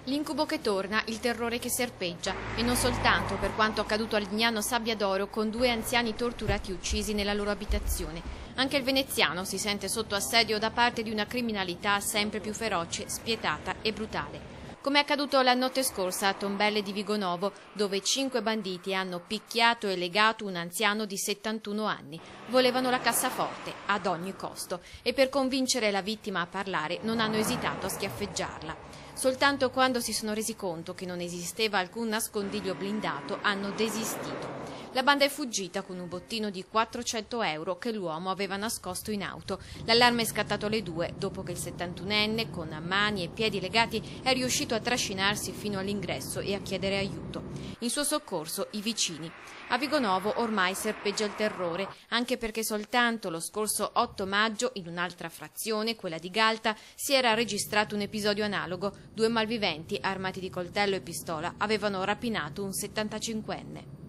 L'incubo che torna, il terrore che serpeggia, e non soltanto per quanto accaduto a Lignano Sabbiadoro con 2 anziani torturati e uccisi nella loro abitazione. Anche il veneziano si sente sotto assedio da parte di una criminalità sempre più feroce, spietata e brutale. Come è accaduto la notte scorsa a Tombelle di Vigonovo, dove 5 banditi hanno picchiato e legato un anziano di 71 anni. Volevano la cassaforte, ad ogni costo, e per convincere la vittima a parlare non hanno esitato a schiaffeggiarla. Soltanto quando si sono resi conto che non esisteva alcun nascondiglio blindato hanno desistito. La banda è fuggita con un bottino di 400 euro che l'uomo aveva nascosto in auto. L'allarme è scattato alle 2 dopo che il 71enne, con mani e piedi legati, è riuscito a trascinarsi fino all'ingresso e a chiedere aiuto. In suo soccorso i vicini. A Vigonovo ormai serpeggia il terrore, anche perché soltanto lo scorso 8 maggio, in un'altra frazione, quella di Galta, si era registrato un episodio analogo. 2 malviventi, armati di coltello e pistola, avevano rapinato un 75enne.